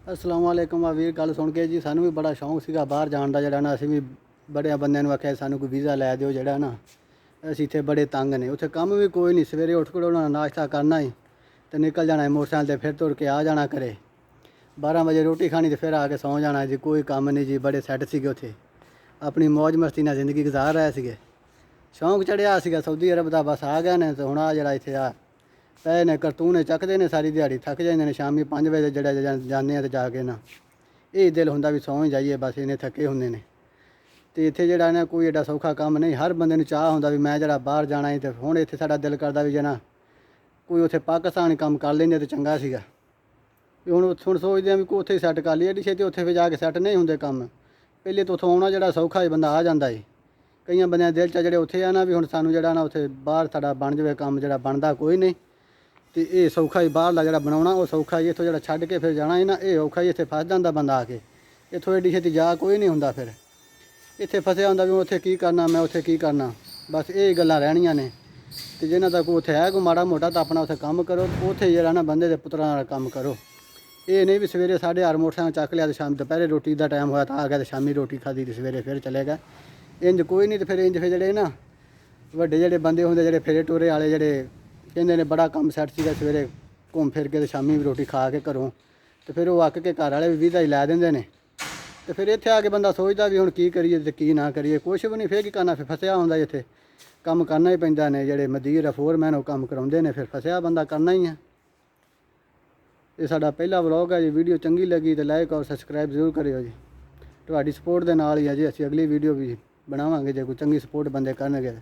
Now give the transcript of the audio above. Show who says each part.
Speaker 1: अस्सलाम वालेकुम आ वीर। गल सुन के जी सानू भी बड़ा शौक सीगा बाहर जाण दा जेहड़ा ना असीं भी बड़े बंदे नूं आख्या सानू कोई वीज़ा लै दिओ जेहड़ा ना असीं इत्थे बड़े तंग ने। उत्थे कम्म भी कोई नहीं, सवेरे उठ खड़ोना नाश्ता करना ही ते निकल जाना है मोटरसाइकिल ते फिर तुर के आ जाना घरे। 12 बजे रोटी खानी ते फिर आके सौ जाना जी। कोई कम्म नहीं जी, बड़े सैट सीगे उत्थे, अपनी मौज मस्ती नाल जिंदगी गुजार रहे सीगे। शौक चढ़िया सीगा सऊदी अरब दा, बस आ गए ने ते हुण आ जेहड़ा इत्थे आ पए ने करतूने चकदे ने सारी दिहाड़ी, थक जांदे ने। शामी 5 बजे जेहड़ा जाने ते जाके ना ਇਹ ਦਿਲ ਹੁੰਦਾ ਵੀ ਸੌਂ ਹੀ ਜਾਈਏ, ਬਸ ਇਹਨੇ ਥੱਕੇ ਹੁੰਦੇ ਨੇ। ਅਤੇ ਇੱਥੇ ਜਿਹੜਾ ਨਾ ਕੋਈ ਐਡਾ ਸੌਖਾ ਕੰਮ ਨਹੀਂ। ਹਰ ਬੰਦੇ ਨੂੰ ਚਾਹ ਹੁੰਦਾ ਵੀ ਮੈਂ ਜਿਹੜਾ ਬਾਹਰ ਜਾਣਾ ਹੈ। ਅਤੇ ਹੁਣ ਇੱਥੇ ਸਾਡਾ ਦਿਲ ਕਰਦਾ ਵੀ ਜੇ ਨਾ ਕੋਈ ਉੱਥੇ ਪਾਕਿਸਤਾਨ ਕੰਮ ਕਰ ਲੈਂਦੇ ਤਾਂ ਚੰਗਾ ਸੀਗਾ। ਵੀ ਹੁਣ ਸੋਚਦੇ ਹਾਂ ਵੀ ਕੋਈ ਉੱਥੇ ਸੈੱਟ ਕਰ ਲਈਏ। ਐਡੀ ਛੇਤੀ ਉੱਥੇ ਫਿਰ ਜਾ ਕੇ ਸੈੱਟ ਨਹੀਂ ਹੁੰਦੇ ਕੰਮ। ਪਹਿਲੇ ਤਾਂ ਉੱਥੋਂ ਆਉਣਾ ਜਿਹੜਾ ਸੌਖਾ ਹੀ ਬੰਦਾ ਆ ਜਾਂਦਾ ਏ। ਕਈਆਂ ਬੰਦਿਆਂ ਦਿਲ 'ਚ ਜਿਹੜੇ ਉੱਥੇ ਆ ਨਾ ਵੀ ਹੁਣ ਸਾਨੂੰ ਜਿਹੜਾ ਨਾ ਉੱਥੇ ਬਾਹਰ ਸਾਡਾ ਬਣ ਜਾਵੇ ਕੰਮ, ਜਿਹੜਾ ਬਣਦਾ ਕੋਈ ਨਹੀਂ। ਅਤੇ ਇਹ ਸੌਖਾ ਹੀ ਬਾਹਰਲਾ ਜਿਹੜਾ ਬਣਾਉਣਾ ਉਹ ਸੌਖਾ ਹੀ। ਇੱਥੋਂ ਜਿਹੜਾ ਛੱਡ ਕੇ ਫਿਰ ਜਾਣਾ ਹੈ ਨਾ ਇਹ ਔਖਾ ਹੀ। ਇੱਥੇ ਫਸ ਜਾਂਦਾ ਬੰਦਾ ਆ ਕੇ। ਇੱਥੋਂ ਐਡੀ ਛੇਤੀ ਜਾ ਕੋਈ ਨਹੀਂ ਹੁੰਦਾ। ਫਿਰ ਇੱਥੇ ਫਸਿਆ ਹੁੰਦਾ ਵੀ ਉੱਥੇ ਕੀ ਕਰਨਾ, ਮੈਂ ਉੱਥੇ ਕੀ ਕਰਨਾ, ਬਸ ਇਹ ਗੱਲਾਂ ਰਹਿਣੀਆਂ ਨੇ। ਅਤੇ ਜਿਹਨਾਂ ਦਾ ਕੋਈ ਉੱਥੇ ਹੈ ਕੋਈ ਮਾੜਾ ਮੋਟਾ ਤਾਂ ਆਪਣਾ ਉੱਥੇ ਕੰਮ ਕਰੋ। ਉੱਥੇ ਜਿਹੜਾ ਨਾ ਬੰਦੇ ਦੇ ਪੁੱਤਰਾਂ ਨਾਲ ਕੰਮ ਕਰੋ। ਇਹ ਨਹੀਂ ਵੀ ਸਵੇਰੇ 8:30 ਮੋਟਰਸਾਈਕਲ ਚੱਕ ਲਿਆ ਅਤੇ ਸ਼ਾਮ ਦੁਪਹਿਰੇ ਰੋਟੀ ਦਾ ਟਾਈਮ ਹੋਇਆ ਤਾਂ ਆ ਗਿਆ ਅਤੇ ਸ਼ਾਮੀ ਰੋਟੀ ਖਾਧੀ ਅਤੇ ਸਵੇਰੇ ਫਿਰ ਚਲੇ ਗਏ। ਇੰਝ ਕੋਈ ਨਹੀਂ। ਅਤੇ ਫਿਰ ਇੰਝ ਫਿਰ ਜਿਹੜੇ ਨਾ ਵੱਡੇ ਜਿਹੜੇ ਬੰਦੇ ਹੁੰਦੇ ਜਿਹੜੇ ਫੇਰੇ ਟੋਰੇ ਵਾਲੇ ਜਿਹੜੇ ਕਹਿੰਦੇ ਨੇ ਬੜਾ ਕੰਮ ਸੈੱਟ ਸੀਗਾ, ਸਵੇਰੇ ਘੁੰਮ ਫਿਰ ਕੇ ਅਤੇ ਸ਼ਾਮੀ ਵੀ ਰੋਟੀ ਖਾ ਕੇ ਘਰੋਂ ਅਤੇ ਫਿਰ ਉਹ ਅੱਕ ਕੇ ਘਰ ਵਾਲੇ ਵੀ ਵੀਜ਼ਾ ਹੀ ਲੈ ਦਿੰਦੇ ਨੇ। ਅਤੇ ਫਿਰ ਇੱਥੇ ਆ ਕੇ ਬੰਦਾ ਸੋਚਦਾ ਵੀ ਹੁਣ ਕੀ ਕਰੀਏ ਅਤੇ ਕੀ ਨਾ ਕਰੀਏ। ਕੁਛ ਵੀ ਨਹੀਂ, ਫਿਰ ਕੀ ਕਰਨਾ। ਫਿਰ ਫਸਿਆ ਹੁੰਦਾ ਇੱਥੇ ਕੰਮ ਕਰਨਾ ਹੀ ਪੈਂਦਾ ਨੇ। ਜਿਹੜੇ ਮਦੀਰ ਆ ਫੋਰਮੈਨ ਉਹ ਕੰਮ ਕਰਾਉਂਦੇ ਨੇ, ਫਿਰ ਫਸਿਆ ਬੰਦਾ ਕਰਨਾ ਹੀ ਆ। ਇਹ ਸਾਡਾ ਪਹਿਲਾ ਵਲੋਗ ਹੈ ਜੀ। ਵੀਡੀਓ ਚੰਗੀ ਲੱਗੀ ਤਾਂ ਲਾਈਕ ਔਰ ਸਬਸਕ੍ਰਾਈਬ ਜ਼ਰੂਰ ਕਰਿਓ ਜੀ। ਤੁਹਾਡੀ ਸਪੋਰਟ ਦੇ ਨਾਲ ਹੀ ਆ ਜੀ ਅਸੀਂ ਅਗਲੀ ਵੀਡੀਓ ਵੀ ਬਣਾਵਾਂਗੇ। ਜੇ ਕੋਈ ਚੰਗੀ ਸਪੋਰਟ ਬੰਦੇ ਕਰਨਗੇ।